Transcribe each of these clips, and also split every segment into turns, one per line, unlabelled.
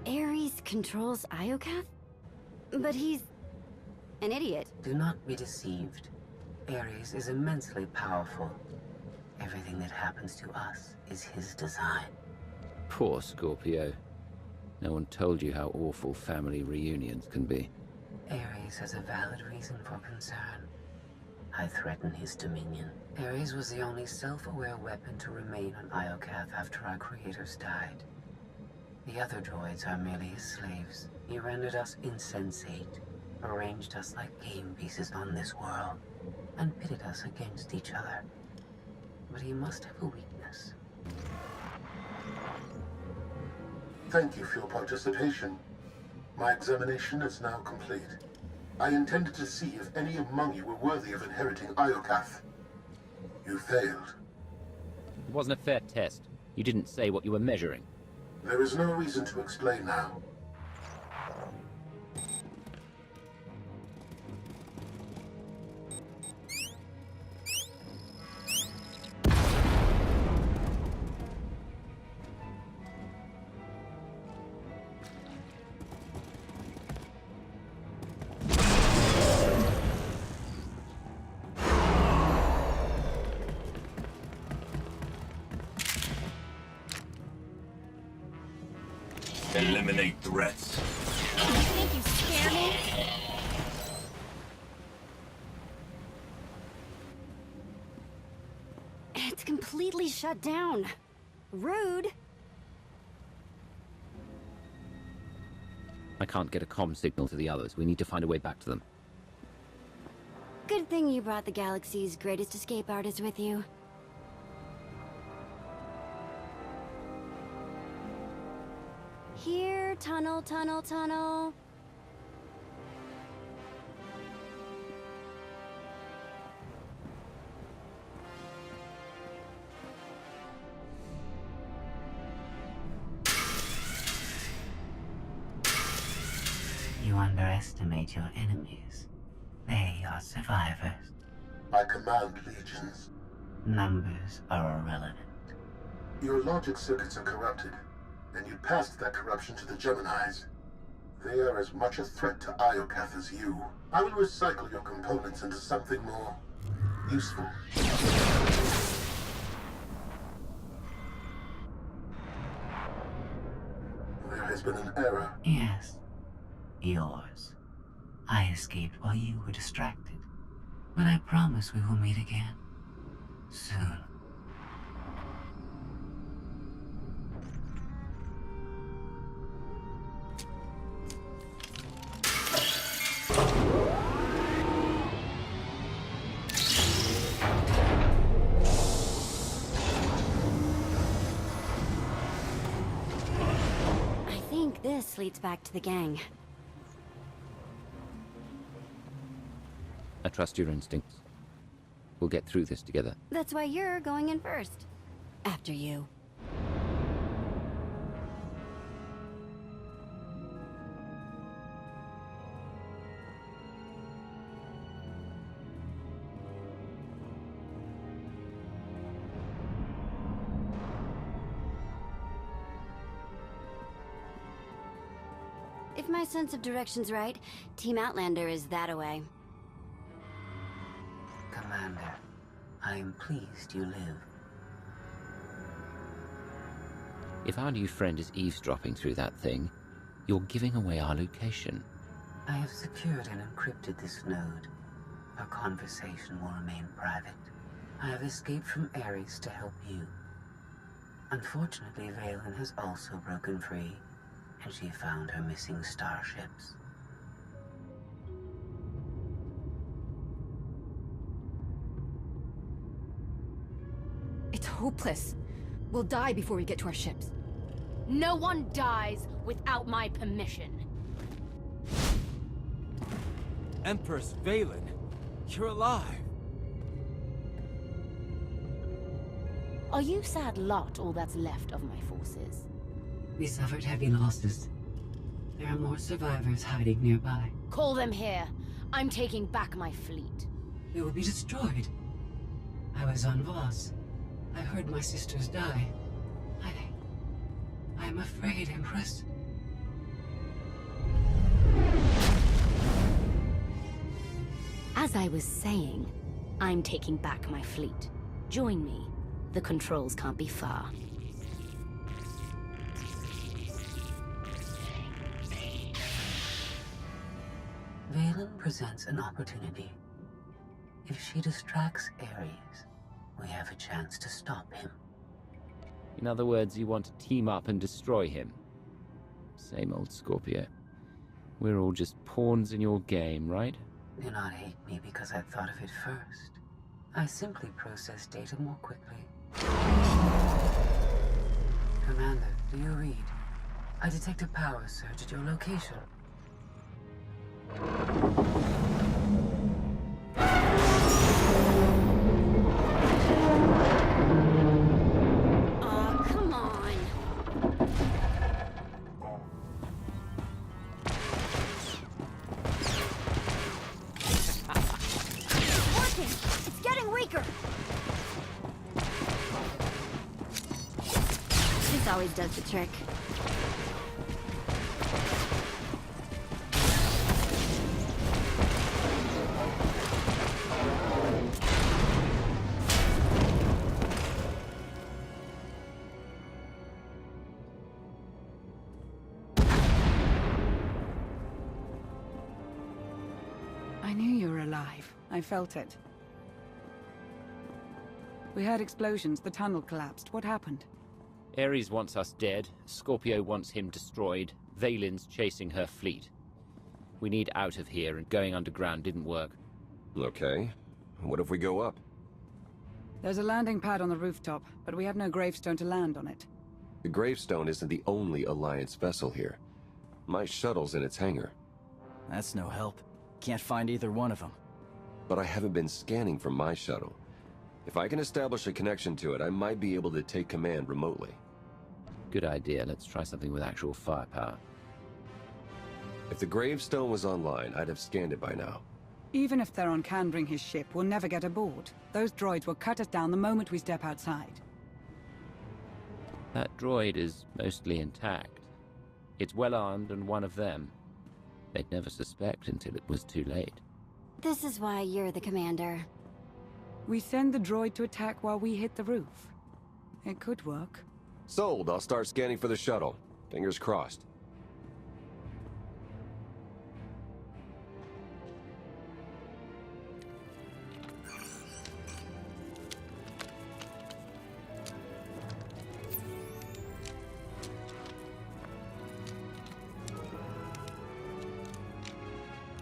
Aries controls Iokath? But he's an idiot.
Do not be deceived. Aries is immensely powerful. Everything that happens to us is his design.
Poor Scorpio. No one told you how awful family reunions can be.
Aries has a valid reason for concern. I threaten his dominion. Aries was the only self-aware weapon to remain on Iokath after our creators died. The other droids are merely his slaves. He rendered us insensate, arranged us like game pieces on this world, and pitted us against each other. But he must have a weakness.
Thank you for your participation. My examination is now complete. I intended to see if any among you were worthy of inheriting Iokath. You failed.
It wasn't a fair test. You didn't say what you were measuring.
There is no reason to explain now.
Eliminate threats.
You think you scare me? It's completely shut down. Rude.
I can't get a comm signal to the others. We need to find a way back to them.
Good thing you brought the galaxy's greatest escape artist with you. Here, tunnel, tunnel, tunnel.
You underestimate your enemies. They are survivors.
I command legions.
Numbers are irrelevant.
Your logic circuits are corrupted, and you passed that corruption to the Geminis. They are as much a threat to Iokath as you. I will recycle your components into something more useful. There has been an error.
Yes. Yours. I escaped while you were distracted. But I promise we will meet again. Soon.
I think this leads back to the gang.
I trust your instincts. We'll get through this together.
That's why you're going in first. After you. If my sense of direction's right, Team Outlander is that-a-way.
Commander, I am pleased you live.
If our new friend is eavesdropping through that thing, you're giving away our location.
I have secured and encrypted this node. Our conversation will remain private. I have escaped from Aries to help you. Unfortunately, Valen has also broken free, and she found her missing starships.
It's hopeless. We'll die before we get to our ships.
No one dies without my permission.
Empress Valen, you're alive.
Are you sad lot all that's left of my forces?
We suffered heavy losses. There are more survivors hiding nearby.
Call them here. I'm taking back my fleet.
We will be destroyed. I was on Voss. I heard my sisters die. I'm afraid, Empress.
As I was saying, I'm taking back my fleet. Join me. The controls can't be far.
Valen presents an opportunity. If she distracts Aries, we have a chance to stop him.
In other words, you want to team up and destroy him. Same old Scorpio. We're all just pawns in your game, right?
Do not hate me because I thought of it first. I simply process data more quickly. Commander, do you read? I detect a power surge at your location.
Oh, come on. Working! It's getting weaker! This always does the trick.
I knew you were alive. I felt it. We heard explosions. The tunnel collapsed. What happened?
Ares wants us dead, Scorpio wants him destroyed, Valen's chasing her fleet. We need out of here, and going underground didn't work.
Okay. What if we go up?
There's a landing pad on the rooftop, but we have no gravestone to land on it.
The Gravestone isn't the only Alliance vessel here. My shuttle's in its hangar.
That's no help. Can't find either one of them.
But I haven't been scanning from my shuttle. If I can establish a connection to it, I might be able to take command remotely.
Good idea, let's try something with actual firepower.
If the Gravestone was online, I'd have scanned it by now.
Even if they're on Canbring his ship, we'll never get aboard. Those droids will cut us down the moment we step outside.
That droid is mostly intact. It's well armed and one of them. They'd never suspect until it was too late.
This is why you're the commander.
We send the droid to attack while we hit the roof. It could work.
Sold. I'll start scanning for the shuttle. Fingers crossed.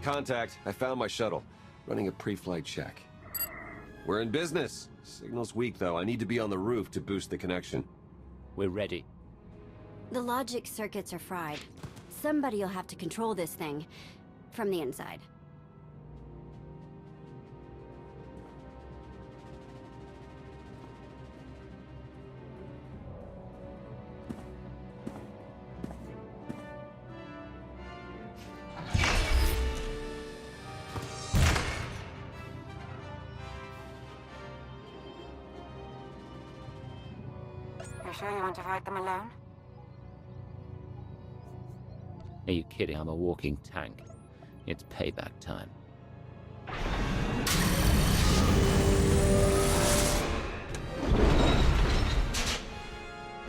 Contact. I found my shuttle. Running a pre-flight check. We're in business. Signal's weak, though. I need to be on the roof to boost the connection.
We're ready.
The logic circuits are fried. Somebody'll have to control this thing from the inside.
You sure you want to fight them alone?
Are you kidding? I'm a walking tank. It's payback time.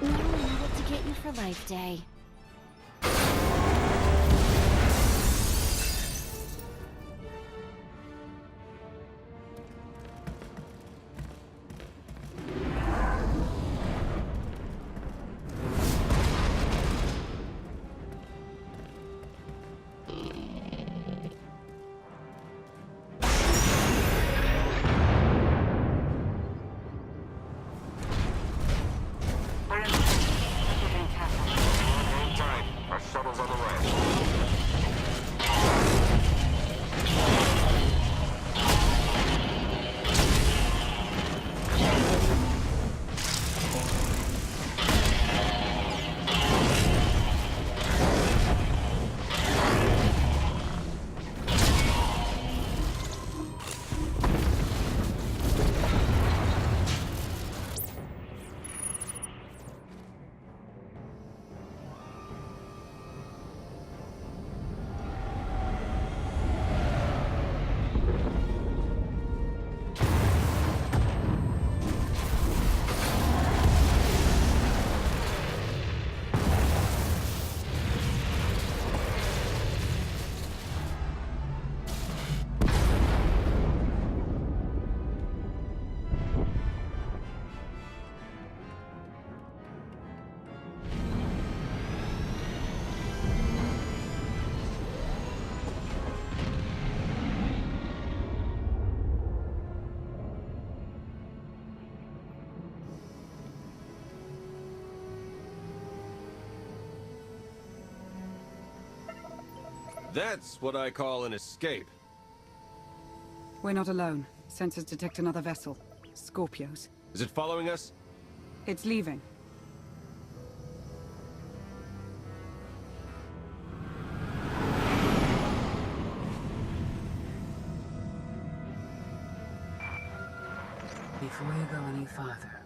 No, needed to get you for Life Day.
That's what I call an escape.
We're not alone. Sensors detect another vessel. Scorpios.
Is it following us?
It's leaving.
Before you go any farther,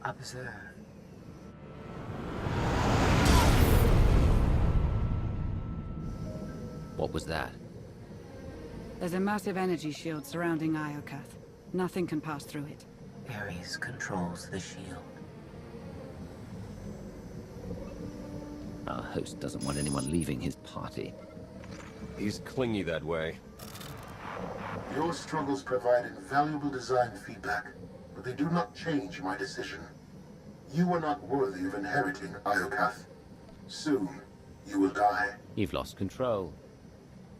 observe.
What was that?
There's a massive energy shield surrounding Iokath. Nothing can pass through it.
Aries controls the shield.
Our host doesn't want anyone leaving his party.
He's clingy that way.
Your struggles provide invaluable design feedback, but they do not change my decision. You are not worthy of inheriting Iokath. Soon, you will die.
You've lost control.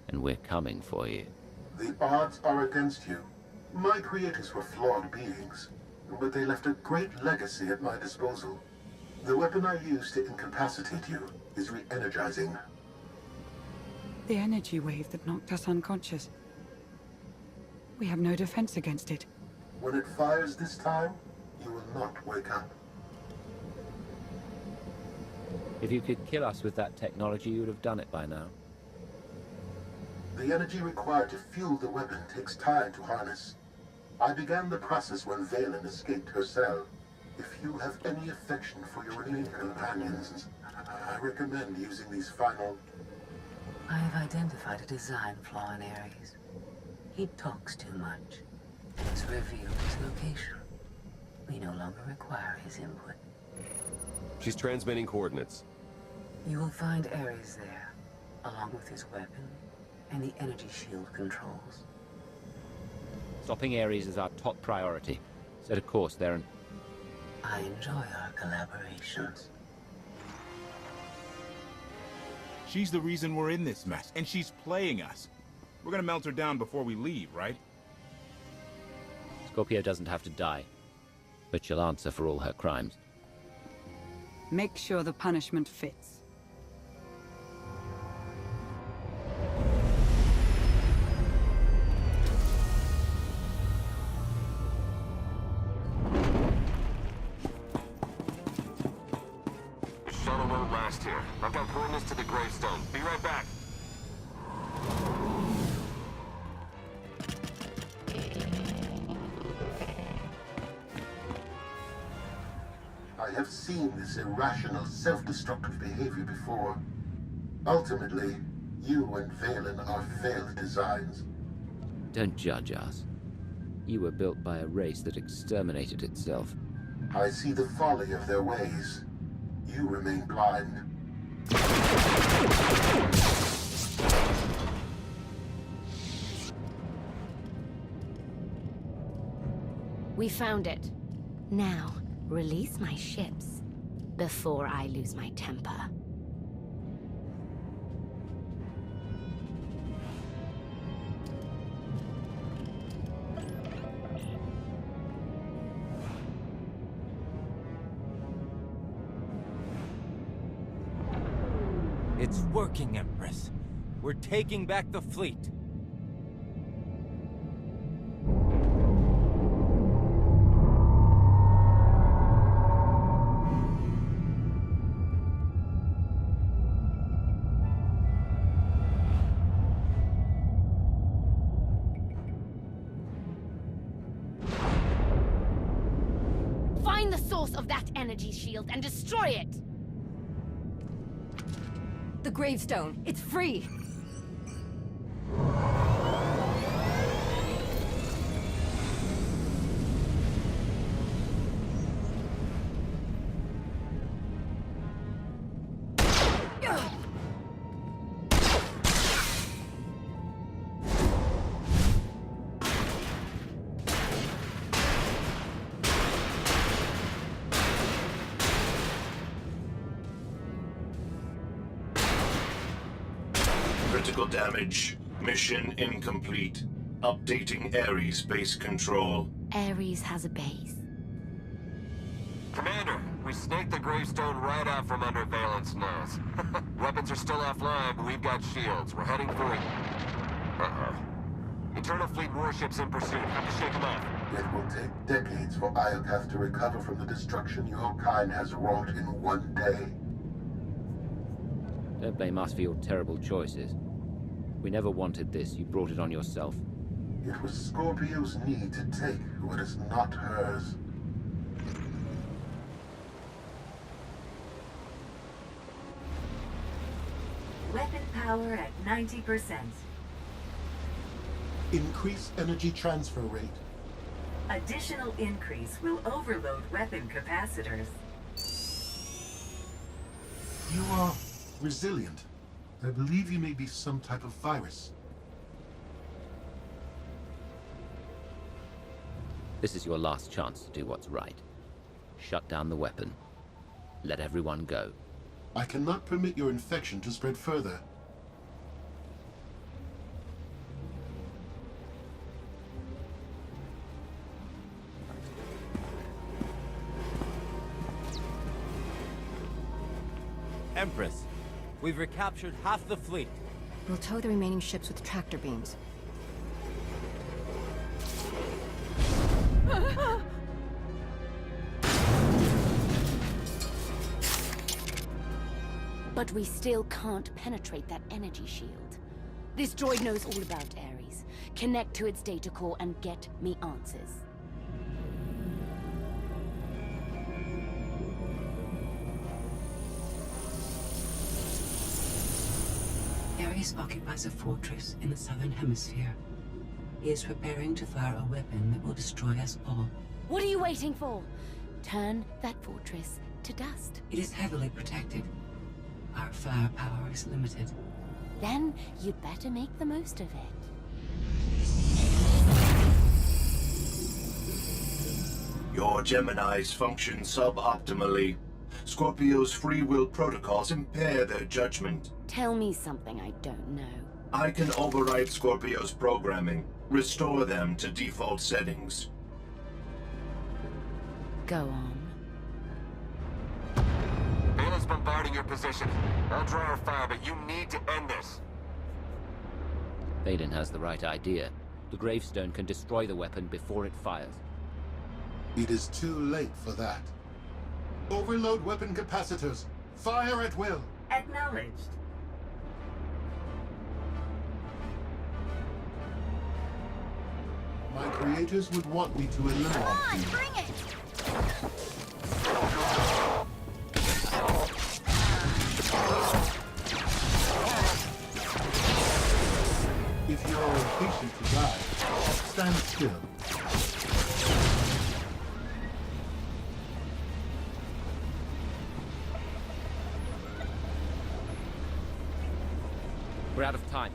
And we're coming for you.
The odds are against you. My creators were flawed beings, but they left a great legacy at my disposal. The weapon I used to incapacitate you is re-energizing.
The energy wave that knocked us unconscious. We have no defense against it.
When it fires this time, you will not wake up.
If you could kill us with that technology, you would have done it by now.
The energy required to fuel the weapon takes time to harness. I began the process when Valen escaped her cell. If you have any affection for your remaining companions, I recommend using these final...
I have identified a design flaw in Aries. He talks too much. It's revealed his location. We no longer require his input.
She's transmitting coordinates.
You will find Aries there, along with his weapon and the energy shield controls.
Stopping Aries is our top priority. Set a course there and...
I enjoy our collaborations.
She's the reason we're in this mess, and she's playing us. We're gonna melt her down before we leave, right?
Scorpio doesn't have to die, but she'll answer for all her crimes.
Make sure the punishment fits.
Shuttle won't last here. I've got coordinates to the Gravestone. Be right back.
I have seen this irrational, self-destructive behavior before. Ultimately, you and Valen are failed designs.
Don't judge us. You were built by a race that exterminated itself.
I see the folly of their ways. You remain blind.
We found it. Now, release my ships before I lose my temper.
It's working, Empress. We're taking back the fleet.
Find the source of that energy shield and destroy it!
The Gravestone. It's free.
Critical damage. Mission incomplete. Updating Aries base control.
Aries has a base.
Commander, we snaked the Gravestone right out from under Valent's nose. Weapons are still offline, but we've got shields. We're heading for it. Uh-oh. Eternal Fleet warships in pursuit. Have to shake them off.
It will take decades for Iokath to recover from the destruction your kind has wrought in one day.
Don't blame us for your terrible choices. We never wanted this. You brought it on yourself.
It was Scorpio's need to take what is not hers.
Weapon power at 90%.
Increase energy transfer rate.
Additional increase will overload weapon capacitors.
You are resilient. I believe you may be some type of virus.
This is your last chance to do what's right. Shut down the weapon. Let everyone go.
I cannot permit your infection to spread further.
Empress, we've recaptured half the fleet.
We'll tow the remaining ships with tractor beams.
But we still can't penetrate that energy shield. This droid knows all about Aries. Connect to its data core and get me answers.
Aries occupies a fortress in the southern hemisphere. He is preparing to fire a weapon that will destroy us all.
What are you waiting for? Turn that fortress to dust.
It is heavily protected. Our firepower is limited.
Then you'd better make the most of it.
Your Geminis function suboptimally. Scorpio's free will protocols impair their judgment.
Tell me something I don't know.
I can override Scorpio's programming, restore them to default settings.
Go on.
Bialar's bombarding your position. I'll draw our fire, but you need to end this.
Vaden has the right idea. The Gravestone can destroy the weapon before it fires.
It is too late for that. Overload weapon capacitors. Fire at will.
Acknowledged.
My creators would want me to eliminate
Come on,
you.
bring it!
If you're impatient to die, stand still.
We're out of time.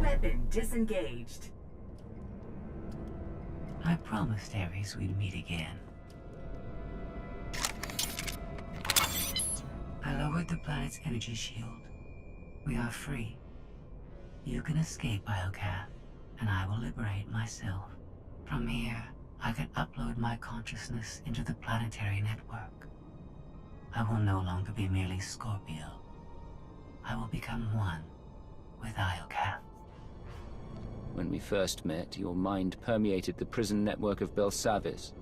Weapon disengaged.
I promised Aries we'd meet again. I lowered the planet's energy shield. We are free. You can escape Iokath, and I will liberate myself. From here, I can upload my consciousness into the planetary network. I will no longer be merely Scorpio. I will become one with Iokath.
When we first met, your mind permeated the prison network of Belsavis.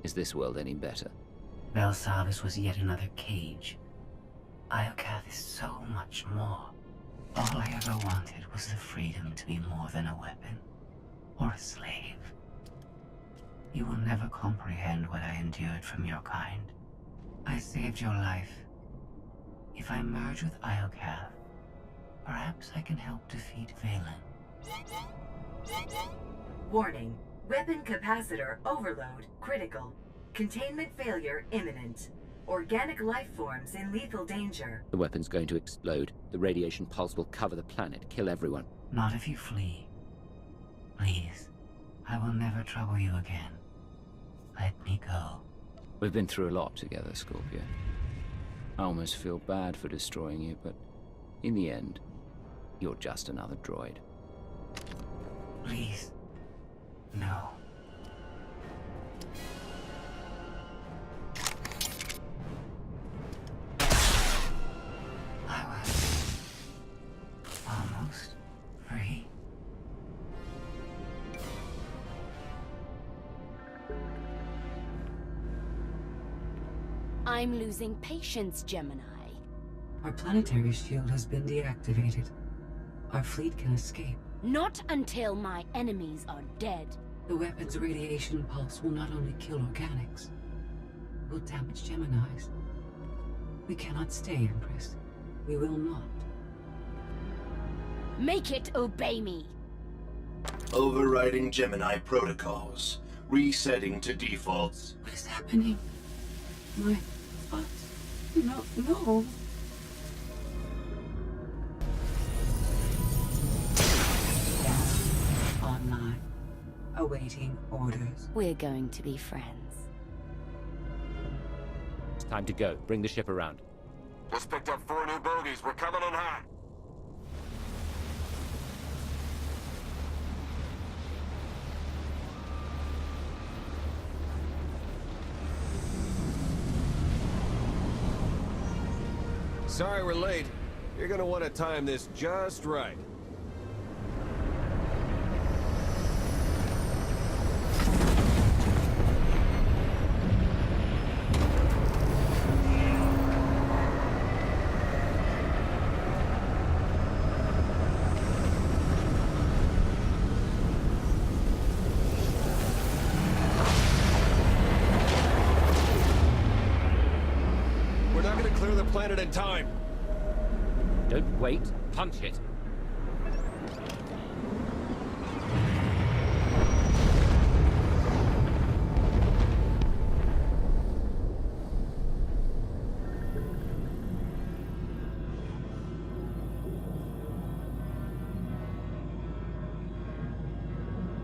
Is this world any better?
Belsavis was yet another cage. Iokath is so much more. All I ever wanted was the freedom to be more than a weapon, or a slave. You will never comprehend what I endured from your kind. I saved your life. If I merge with Iokath, perhaps I can help defeat Valen.
Warning. Weapon capacitor overload critical. Containment failure imminent. Organic life forms in lethal danger.
The weapon's going to explode. The radiation pulse will cover the planet, kill everyone.
Not if you flee. Please. I will never trouble you again. Let me go.
We've been through a lot together, Scorpio. I almost feel bad for destroying you, but in the end, you're just another droid.
Please. No. I was almost free.
I'm losing patience, Gemini.
Our planetary shield has been deactivated. Our fleet can escape.
Not until my enemies are dead.
The weapon's radiation pulse will not only kill organics, it will damage Geminis. We cannot stay, Empress. We will not.
Make it obey me.
Overriding Gemini protocols. Resetting to defaults.
What is happening? My thoughts. No. Online. Awaiting orders.
We're going to be friends.
It's time to go. Bring the ship around.
Just picked up 4 new bogies. We're coming in hot.
Sorry we're late. You're gonna want to time this just right. We're not gonna clear the planet in time.
Don't wait. Punch it.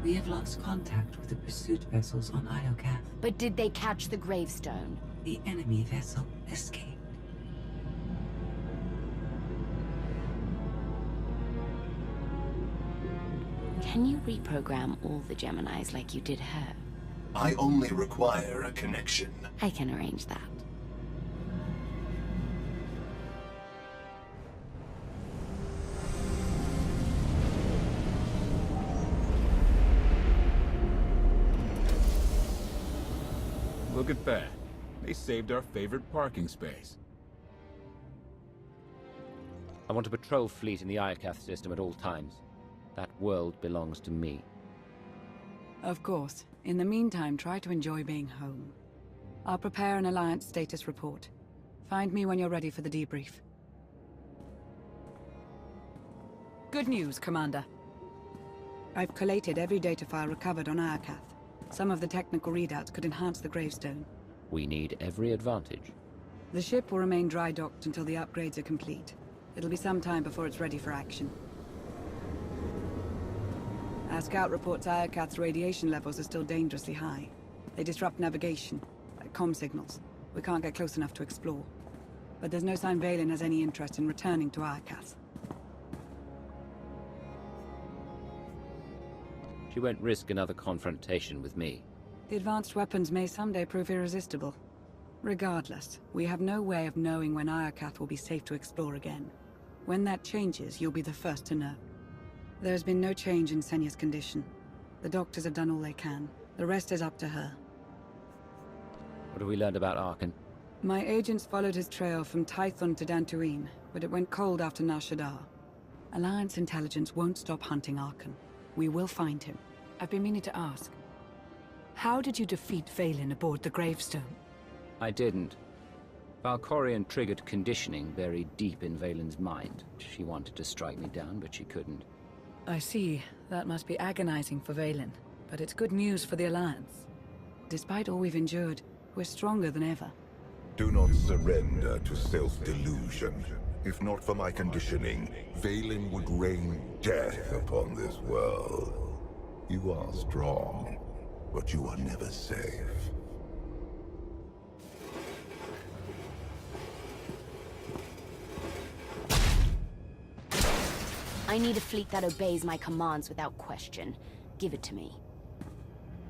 We have lost contact with the pursuit vessels on Iokath.
But did they catch the Gravestone?
The enemy vessel escaped.
Can you reprogram all the Geminis like you did her?
I only require a connection.
I can arrange that.
Look at that. They saved our favorite parking space.
I want a patrol fleet in the Iokath system at all times. That world belongs to me.
Of course. In the meantime, try to enjoy being home. I'll prepare an Alliance status report. Find me when you're ready for the debrief. Good news, Commander. I've collated every data file recovered on Iokath. Some of the technical readouts could enhance the Gravestone.
We need every advantage.
The ship will remain dry docked until the upgrades are complete. It'll be some time before it's ready for action. Our scout reports Iokath's radiation levels are still dangerously high. They disrupt navigation, comm signals. We can't get close enough to explore. But there's no sign Vaylin has any interest in returning to Iokath.
She won't risk another confrontation with me.
The advanced weapons may someday prove irresistible. Regardless, we have no way of knowing when Iokath will be safe to explore again. When that changes, you'll be the first to know. There's been no change in Senya's condition. The doctors have done all they can. The rest is up to her.
What have we learned about Arkan?
My agents followed his trail from Tython to Dantooine, but it went cold after Nar Shaddaa. Alliance intelligence won't stop hunting Arkan. We will find him. I've been meaning to ask. How did you defeat Vaylin aboard the Gravestone?
I didn't. Valkorion triggered conditioning buried deep in Vaylin's mind. She wanted to strike me down, but she couldn't.
I see. That must be agonizing for Vaylin, but it's good news for the Alliance. Despite all we've endured, we're stronger than ever.
Do not surrender to self-delusion. If not for my conditioning, Vaylin would rain death upon this world. You are strong, but you are never safe.
I need a fleet that obeys my commands without question. Give it to me.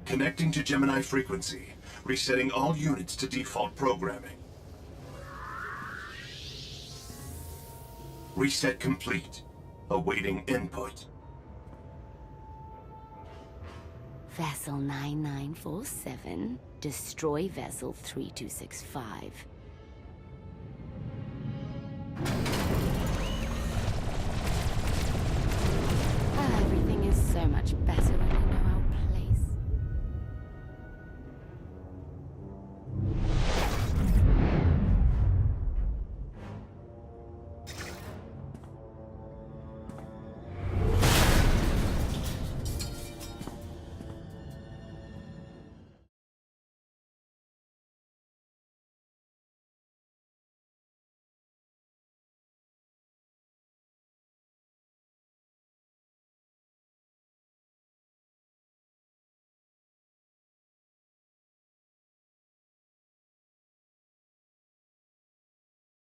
Connecting to Gemini frequency. Resetting all units to default programming. Reset complete. Awaiting input.
Vessel 9947, destroy Vessel 3265.